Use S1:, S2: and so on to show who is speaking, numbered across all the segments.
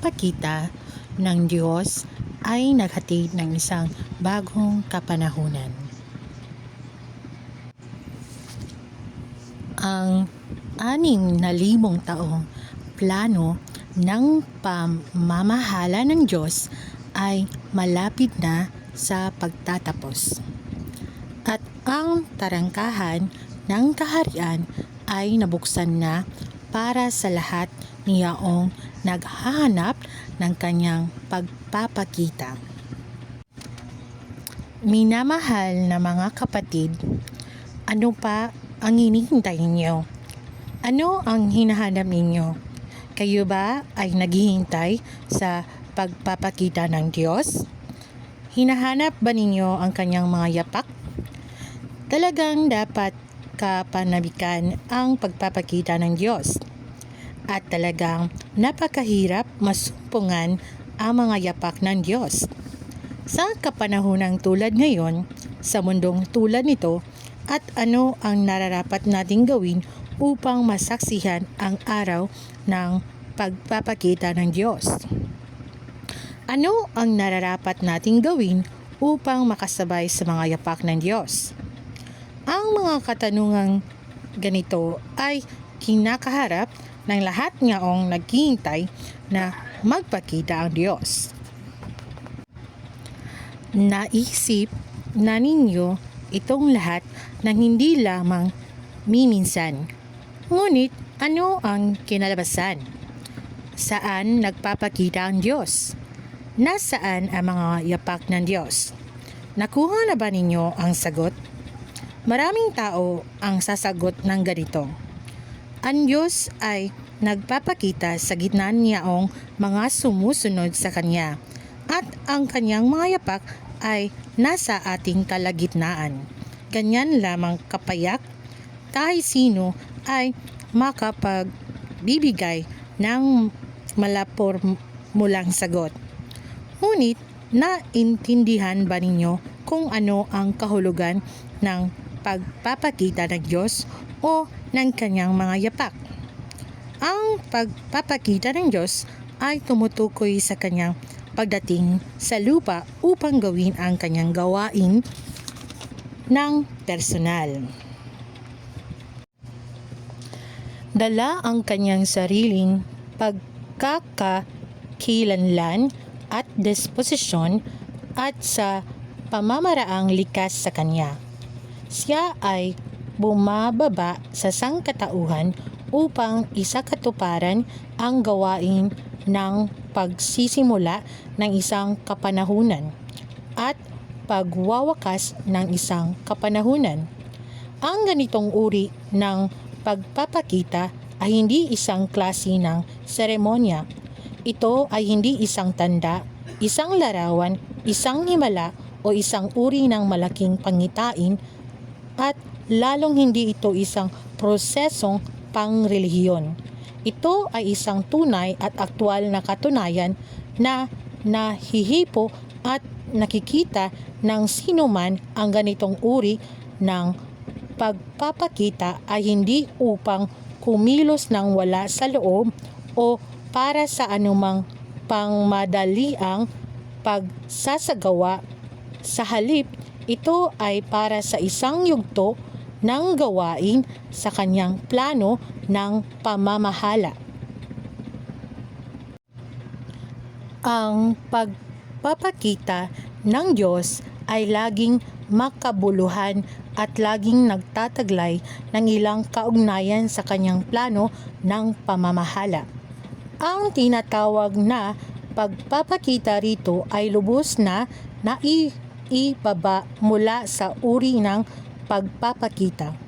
S1: pagpapakita ng Diyos ay naghatid ng isang bagong kapanahunan. Ang 6,000 taong plano ng pamamahala ng Diyos ay malapit na sa pagtatapos. At ang tarangkahan ng kaharian ay nabuksan na para sa lahat niyaong naghahanap ng kanyang pagpapakita. Minamahal na mga kapatid, ano pa ang hinihintay ninyo? Ano ang hinahanap ninyo? Kayo ba ay naghihintay sa pagpapakita ng Diyos? Hinahanap ba ninyo ang kanyang mga yapak? Talagang dapat kapanabikan ang pagpapakita ng Diyos. At talagang napakahirap masumpungan ang mga yapak ng Diyos. Sa kapanahonang tulad ngayon, sa mundong tulad nito, at ano ang nararapat nating gawin upang masaksihan ang araw ng pagpapakita ng Diyos? Ano ang nararapat nating gawin upang makasabay sa mga yapak ng Diyos? Ang mga katanungang ganito ay kinakaharap ng lahat ngaong naghihintay na magpakita ang Diyos. Naisip na ninyo itong lahat ng hindi lamang miminsan. Ngunit ano ang kinalabasan? Saan nagpapakita ang Diyos? Nasaan ang mga yapak ng Diyos? Nakuha na ba ninyo ang sagot? Maraming tao ang sasagot ng ganito. Ang Diyos ay nagpapakita sa gitna niyaong mga sumusunod sa Kanya at ang Kanyang mga yapak ay nasa ating kalagitnaan. Ganyan lamang kapayak, kahit sino ay makapagbibigay ng malapor mulang sagot. Ngunit naintindihan ba ninyo kung ano ang kahulugan ng pagpapakita ng Diyos o ng kanyang mga yapak? Ang pagpapakita ng Diyos ay tumutukoy sa kanyang pagdating sa lupa upang gawin ang kanyang gawain ng personal. Dala ang kanyang sariling pagkakakilanlan at disposisyon at sa pamamaraang likas sa kanya. Siya ay bumababa sa sangkatauhan upang isakatuparan ang gawain ng pagsisimula ng isang kapanahunan at pagwawakas ng isang kapanahunan. Ang ganitong uri ng pagpapakita ay hindi isang klase ng seremonya. Ito ay hindi isang tanda, isang larawan, isang himala o isang uri ng malaking pangitain at lalong hindi ito isang prosesong pangrelihiyon. Ito ay isang tunay at aktwal na katunayan na nahihipo at nakikita ng sinuman ang ganitong uri ng pagpapakita ay hindi upang kumilos ng wala sa loob o para sa anumang pangmadaliang pagsasagawa. Sa halip, ito ay para sa isang yugto ng gawain sa kanyang plano ng pamamahala. Ang pagpapakita ng Diyos ay laging makabuluhan at laging nagtataglay ng ilang kaugnayan sa kanyang plano ng pamamahala. Ang tinatawag na pagpapakita rito ay lubos na naibaba mula sa uri ng pagpapakita,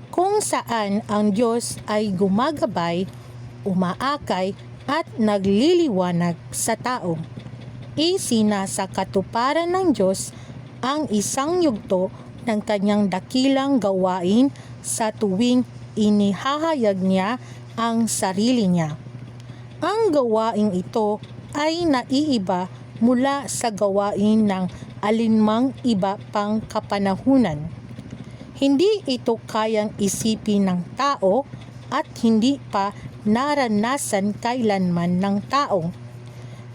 S1: kung saan ang Diyos ay gumagabay, umaakay at nagliliwanag sa tao. Isinasakatuparan ng Diyos ang isang yugto ng kanyang dakilang gawain sa tuwing inihahayag niya ang sarili niya. Ang gawain ito ay naiiba mula sa gawain ng alinmang iba pang kapanahunan. Hindi ito kayang isipin ng tao at hindi pa naranasan kailanman ng tao.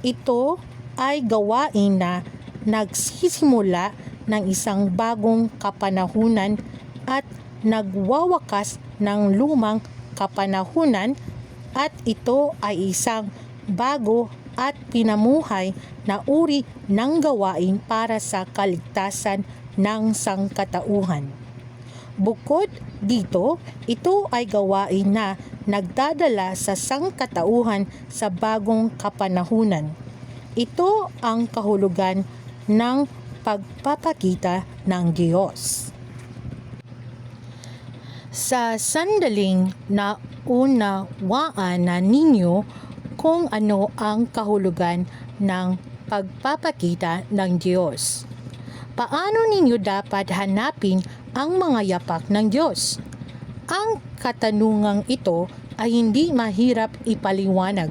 S1: Ito ay gawain na nagsisimula ng isang bagong kapanahunan at nagwawakas ng lumang kapanahunan, at ito ay isang bago at pinamuhay na uri ng gawain para sa kaligtasan ng sangkatauhan. Bukod dito, ito ay gawain na nagdadala sa sangkatauhan sa bagong kapanahunan. Ito ang kahulugan ng pagpapakita ng Diyos. Sa sandaling naunawaan na ninyo kung ano ang kahulugan ng pagpapakita ng Diyos, paano ninyo dapat hanapin ang mga yapak ng Diyos? Ang katanungang ito ay hindi mahirap ipaliwanag.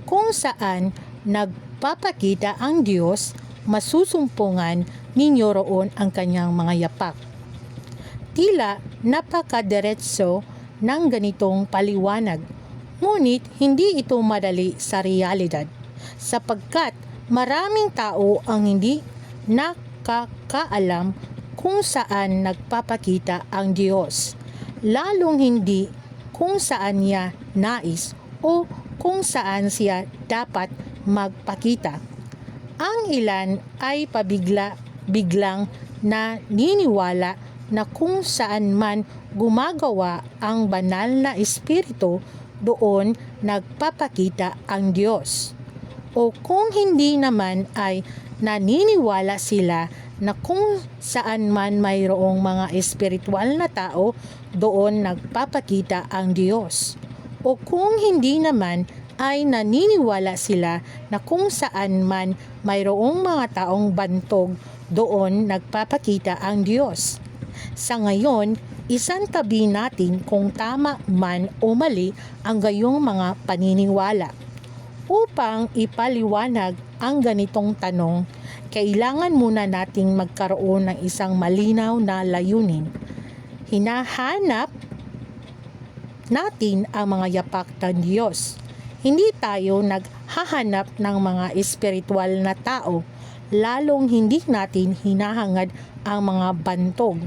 S1: Kung saan nagpapakita ang Diyos, masusumpungan ninyo roon ang kanyang mga yapak. Tila napakadiretso ng ganitong paliwanag, ngunit hindi ito madali sa realidad, sapagkat maraming tao ang hindi nakakaalam kung saan nagpapakita ang Diyos, lalong hindi kung saan niya nais o kung saan siya dapat magpakita. Ang ilan ay pabiglang naniniwala na kung saan man gumagawa ang banal na espiritu, doon nagpapakita ang Diyos. O kung hindi naman ay naniniwala sila na kung saan man mayroong mga espiritual na tao, doon nagpapakita ang Diyos. O kung hindi naman ay naniniwala sila na kung saan man mayroong mga taong bantog, doon nagpapakita ang Diyos. Sa ngayon, isantabi natin kung tama man o mali ang gayong mga paniniwala. Upang ipaliwanag ang ganitong tanong, kailangan muna nating magkaroon ng isang malinaw na layunin. Hinahanap natin ang mga yapak ng Diyos. Hindi tayo naghahanap ng mga espiritual na tao, lalong hindi natin hinahangad ang mga bantog.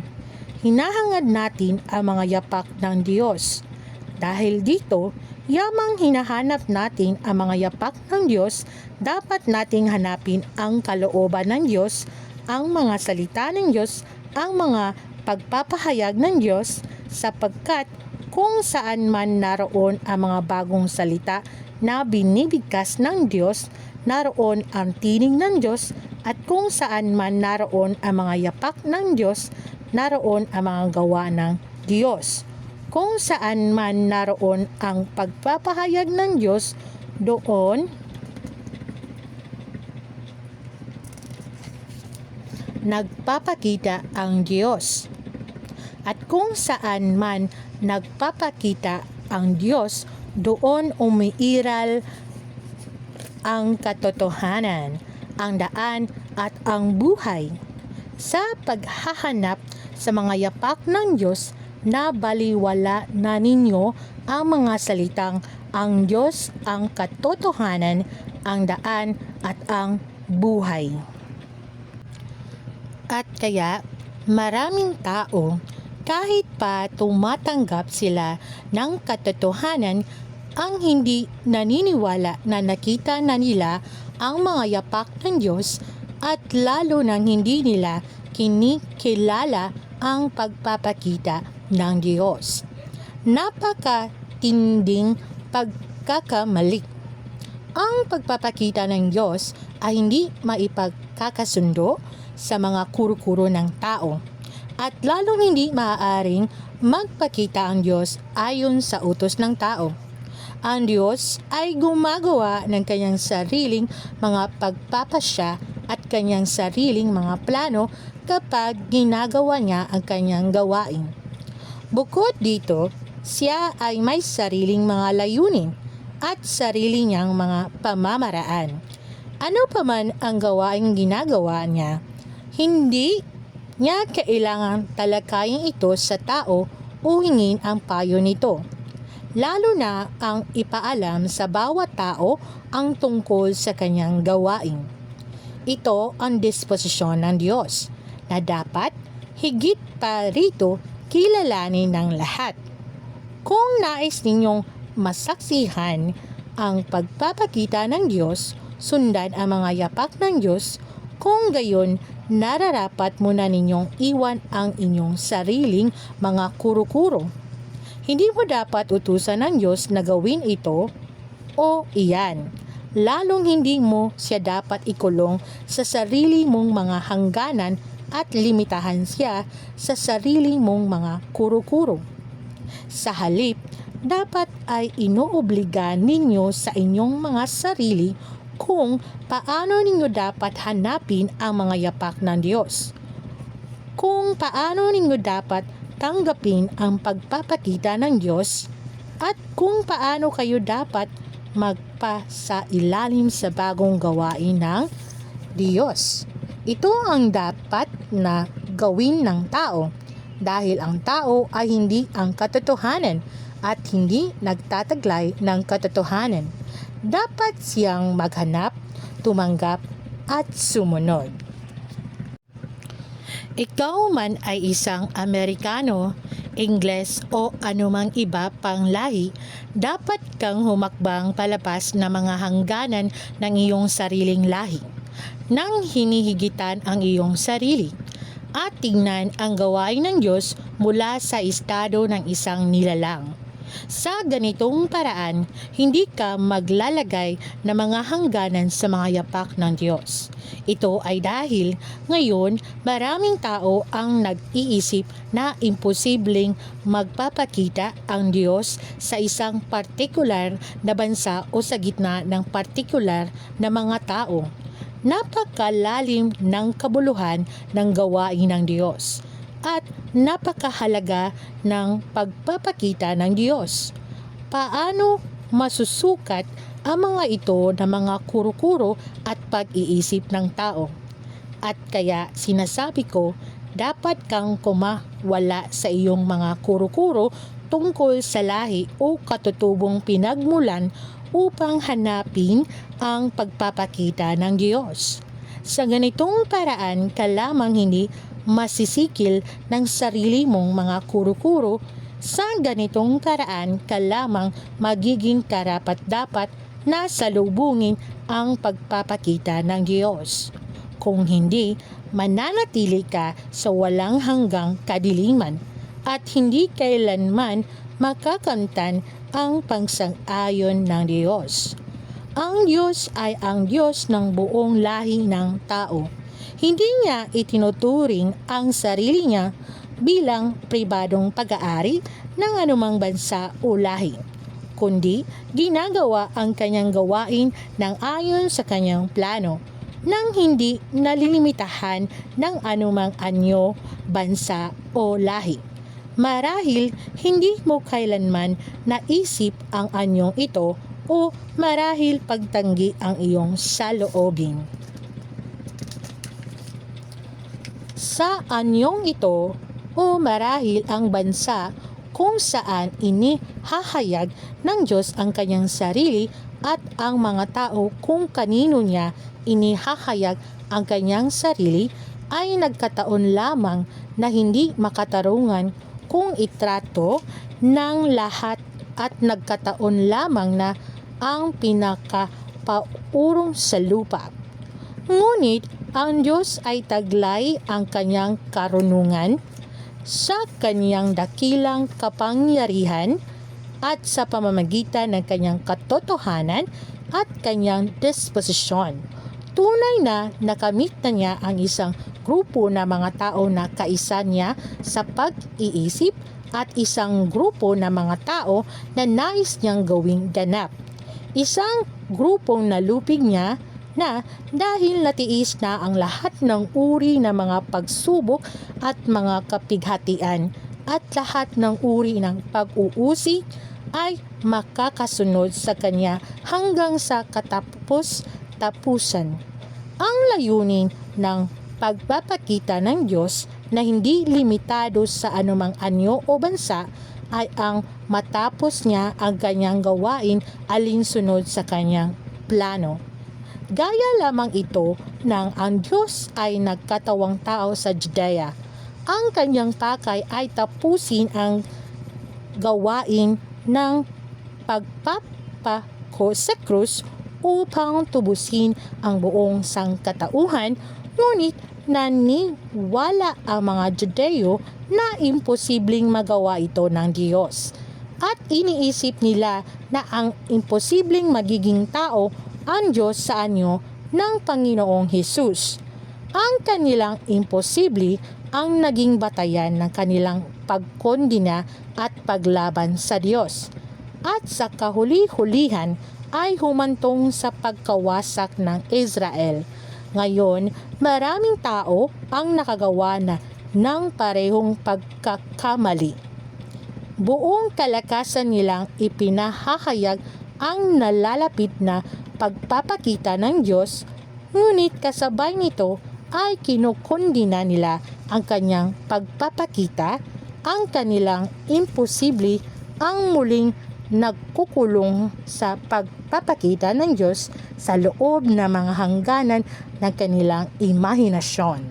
S1: Hinahangad natin ang mga yapak ng Diyos. Dahil dito, yamang hinahanap natin ang mga yapak ng Diyos, dapat nating hanapin ang kalooban ng Diyos, ang mga salita ng Diyos, ang mga pagpapahayag ng Diyos, sapagkat kung saan man naroon ang mga bagong salita na binibigkas ng Diyos, naroon ang tinig ng Diyos, at kung saan man naroon ang mga yapak ng Diyos, naroon ang mga gawa ng Diyos. Kung saan man naroon ang pagpapahayag ng Diyos, doon nagpapakita ang Diyos. At kung saan man nagpapakita ang Diyos, doon umiiral ang katotohanan, ang daan at ang buhay. Sa paghahanap sa mga yapak ng Diyos, nabaliwala na ninyo ang mga salitang ang Diyos, ang katotohanan, ang daan at ang buhay. At kaya maraming tao, kahit pa tumatanggap sila ng katotohanan, ang hindi naniniwala na nakita na nila ang mga yapak ng Diyos, at lalo nang hindi nila kinikilala ang pagpapakita ng Diyos. Napakatinding pagkakamali. Ang pagpapakita ng Diyos ay hindi maipagkakasundo sa mga kuro-kuro ng tao, at lalong hindi maaaring magpakita ang Diyos ayon sa utos ng tao. Ang Diyos ay gumagawa ng kanyang sariling mga pagpapasya at kanyang sariling mga plano kapag ginagawa niya ang kanyang gawain. Bukod dito, siya ay may sariling mga layunin at sarili niyang mga pamamaraan. Ano pa man ang gawaing ginagawa niya, hindi niya kailangang talakayin ito sa tao o hingin ang payo nito. lalo na ang ipaalam sa bawat tao ang tungkol sa kanyang gawain. Ito ang disposisyon ng Diyos na dapat higit pa rito kilalanin ng lahat. Kung nais ninyong masaksihan ang pagpapakita ng Diyos, sundan ang mga yapak ng Diyos, kung gayon nararapat muna ninyong iwan ang inyong sariling mga kuro-kuro. Hindi mo dapat utusan ng Diyos na gawin ito o iyan. Lalong hindi mo siya dapat ikulong sa sarili mong mga hangganan at limitahan siya sa sarili mong mga kuro-kuro. Sa halip, dapat ay inoobliga ninyo sa inyong mga sarili kung paano ninyo dapat hanapin ang mga yapak ng Diyos. Kung paano ninyo dapat tanggapin ang pagpapakita ng Diyos at kung paano kayo dapat magpasailalim sa bagong gawain ng Diyos. Ito ang dapat na gawin ng tao dahil ang tao ay hindi ang katotohanan at hindi nagtataglay ng katotohanan. Dapat siyang maghanap, tumanggap at sumunod. Ikaw man ay isang Amerikano, Ingles o anumang iba pang lahi, dapat kang humakbang palabas ng mga hangganan ng iyong sariling lahi, nang hinihigitan ang iyong sarili, at tingnan ang gawain ng Diyos mula sa estado ng isang nilalang. Sa ganitong paraan, hindi ka maglalagay ng mga hangganan sa mga yapak ng Diyos. Ito ay dahil ngayon maraming tao ang nag-iisip na imposibleng magpapakita ang Diyos sa isang partikular na bansa o sa gitna ng partikular na mga tao. Napakalalim ng kabuluhan ng gawain ng Diyos at napakahalaga ng pagpapakita ng Diyos. Paano masusukat ang mga ito na mga kuro-kuro at pag-iisip ng tao? At kaya sinasabi ko, dapat kang kumawala sa iyong mga kuro-kuro tungkol sa lahi o katutubong pinagmulan upang hanapin ang pagpapakita ng Diyos. Sa ganitong paraan ka lamang hindi masisikil ng sarili mong mga kuro-kuro. Sa ganitong paraan ka lamang magiging karapat-dapat na salubungin ang pagpapakita ng Diyos. Kung hindi, mananatili ka sa walang hanggang kadiliman at hindi kailanman makakamtan ang pagsang-ayon ng Diyos. Ang Diyos ay ang Diyos ng buong lahi ng tao. Hindi niya itinuturing ang sarili niya bilang pribadong pag-aari ng anumang bansa o lahi, kundi ginagawa ang kanyang gawain ng ayon sa kanyang plano, nang hindi nalilimitahan ng anumang anyo, bansa o lahi. Marahil hindi mo kailanman naisip ang anyong ito o marahil pagtanggi ang iyong saloobin. Sa anyong ito o marahil ang bansa kung saan inihahayag ng Diyos ang kanyang sarili at ang mga tao kung kanino niya inihahayag ang kanyang sarili ay nagkataon lamang na hindi makatarungan kung itrato ng lahat at nagkataon lamang na ang pinakapaurong sa lupa. Ngunit ang Diyos ay taglay ang kanyang karunungan sa kanyang dakilang kapangyarihan at sa pamamagitan ng kanyang katotohanan at kanyang disposisyon. Tunay na nakamit na niya ang isang grupo na mga tao na kaisa niya sa pag-iisip at isang grupo na mga tao na nais niyang gawing ganap. Isang grupong nalupig niya na dahil natiis na ang lahat ng uri ng mga pagsubok at mga kapighatian at lahat ng uri ng pag-uusig ay makakasunod sa kanya hanggang sa katapos-tapusan. Ang layunin ng pagpapakita ng Diyos na hindi limitado sa anumang anyo o bansa ay ang matapos niya ang kanyang gawain alinsunod sa kanyang plano. Gaya lamang ito nang ang Diyos ay nagkatawang tao sa Judea. Ang kanyang pakay ay tapusin ang gawain ng pagpapako sa krus upang tubusin ang buong sangkatauhan, ngunit naniwala ang mga Judeo na imposibleng magawa ito ng Diyos. At iniisip nila na ang imposibleng magiging tao ang Diyos sa anyo ng Panginoong Hesus. Ang kanilang imposible ang naging batayan ng kanilang pagkondina at paglaban sa Diyos. At sa kahuli-hulihan ay humantong sa pagkawasak ng Israel. Ngayon, maraming tao ang nakagawa na ng parehong pagkakamali. Buong kalakasan nilang ipinahahayag ang nalalapit na pagpapakita ng Diyos, ngunit kasabay nito ay kinukondina nila ang kanyang pagpapakita, ang kanilang imposible ang muling nagkukulong sa pagpapakita ng Diyos sa loob ng mga hangganan ng kanilang imahinasyon.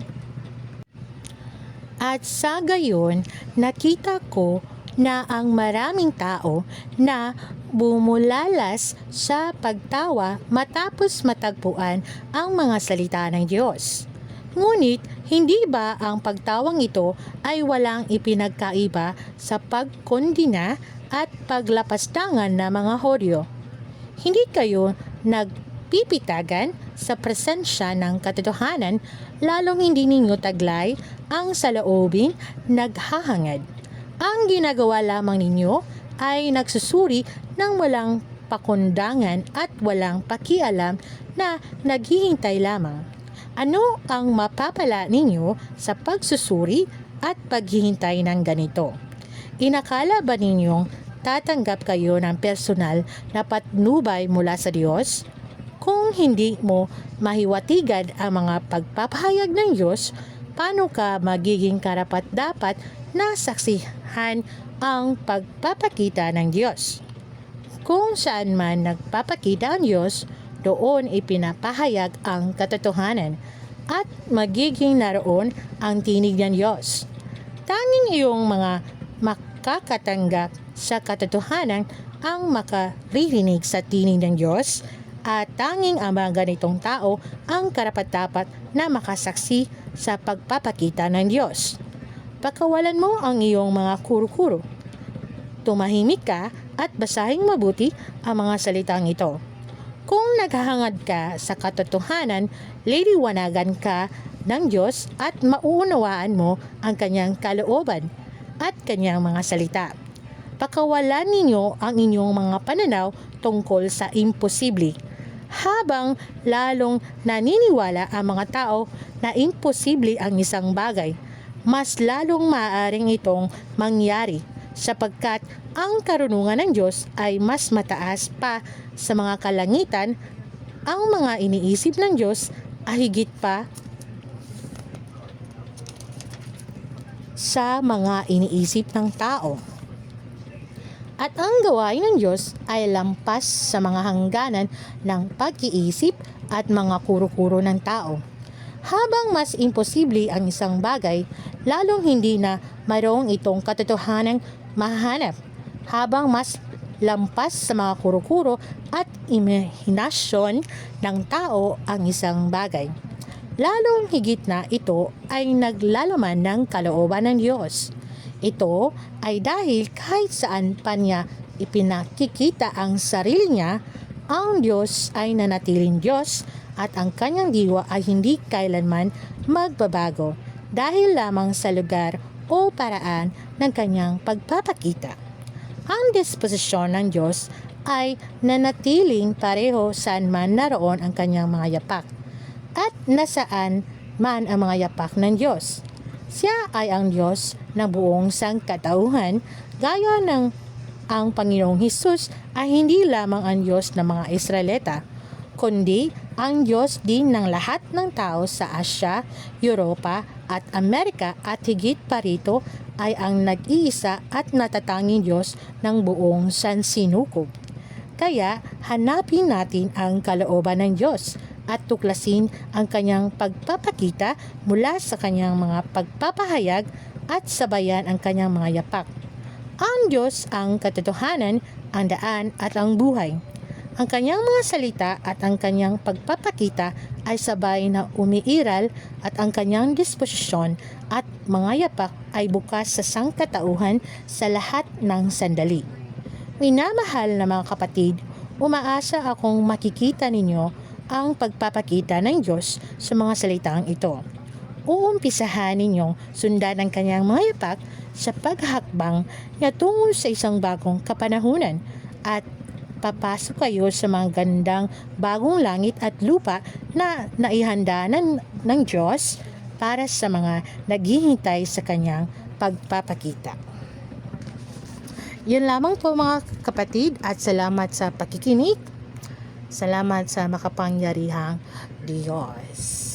S1: At sa gayon, nakita ko na ang maraming tao na bumulalas sa pagtawa matapos matagpuan ang mga salita ng Diyos. Ngunit, hindi ba ang pagtawang ito ay walang ipinagkaiba sa pagkondina at paglapastangan ng mga Hudyo? Hindi kayo nagpipitagan sa presensya ng katotohanan, lalong hindi ninyo taglay ang saloobin naghahangad. Ang ginagawa lamang ninyo ay nagsusuri ng walang pakundangan at walang pakialam na naghihintay lamang. Ano ang mapapala ninyo sa pagsusuri at paghihintay ng ganito? Inakala ba ninyong tatanggap kayo ng personal na patnubay mula sa Diyos? Kung hindi mo mahiwatigad ang mga pagpapahayag ng Diyos, paano ka magiging karapat-dapat na saksihan ang pagpapakita ng Diyos? Kung saan man nagpapakita ang Diyos, doon ipinapahayag ang katotohanan at magiging naroon ang tinig ng Diyos. Tanging iyong mga makakatanggap sa katotohanan ang makaririnig sa tinig ng Diyos, at tanging ang mga ganitong tao ang karapat-dapat na makasaksi sa pagpapakita ng Diyos. Pakawalan mo ang iyong mga kuro-kuro. Tumahimik ka at basahin mabuti ang mga salitang ito. Kung naghahangad ka sa katotohanan, liliwanagan ka ng Diyos at mauunawaan mo ang kanyang kalooban at kanyang mga salita. Pakawalan ninyo ang inyong mga pananaw tungkol sa imposible. Habang lalong naniniwala ang mga tao na imposible ang isang bagay, mas lalong maaaring itong mangyari, sapagkat ang karunungan ng Diyos ay mas mataas pa sa mga kalangitan. Ang mga iniisip ng Diyos ay higit pa sa mga iniisip ng tao. At ang gawain ng Diyos ay lampas sa mga hangganan ng pag-iisip at mga kuro-kuro ng tao. Habang mas imposible ang isang bagay, lalong hindi na mayroong itong katotohanang mahanap. Habang mas lampas sa mga kuro-kuro at imahinasyon ng tao ang isang bagay, lalong higit na ito ay naglalaman ng kalooban ng Diyos. Ito ay dahil kahit saan pa niya ipinakikita ang sarili niya, ang Diyos ay nanatiling Diyos at ang kanyang diwa ay hindi kailanman magbabago dahil lamang sa lugar o paraan ng kanyang pagpapakita. Ang disposisyon ng Diyos ay nanatiling pareho saan man naroon ang kanyang mga yapak at nasaan man ang mga yapak ng Diyos. Siya ay ang Diyos ng buong sangkatauhan, gaya ng ang Panginoong Hesus ay hindi lamang ang Diyos ng mga Israelita, kundi ang Diyos din ng lahat ng tao sa Asya, Europa at Amerika at higit pa rito ay ang nag-iisa at natatanging Diyos ng buong sansinukob. Kaya hanapin natin ang kalooban ng Diyos at tuklasin ang kanyang pagpapakita mula sa kanyang mga pagpapahayag at sabayan ang kanyang mga yapak. Ang Diyos ang katotohanan, ang daan at ang buhay. Ang kanyang mga salita at ang kanyang pagpapakita ay sabay na umiiral at ang kanyang disposisyon at mga yapak ay bukas sa sangkatauhan sa lahat ng sandali. Minamahal na mga kapatid, umaasa akong makikita ninyo ang pagpapakita ng Diyos sa mga salitang ito. Uumpisahan ninyong sundan ang kanyang mga yapak sa paghakbang na tungo sa isang bagong kapanahunan at papasok kayo sa mga gandang bagong langit at lupa na naihanda ng Diyos para sa mga naghihintay sa kanyang pagpapakita. Yun lamang po mga kapatid at salamat sa pakikinig. Salamat sa makapangyarihang Diyos.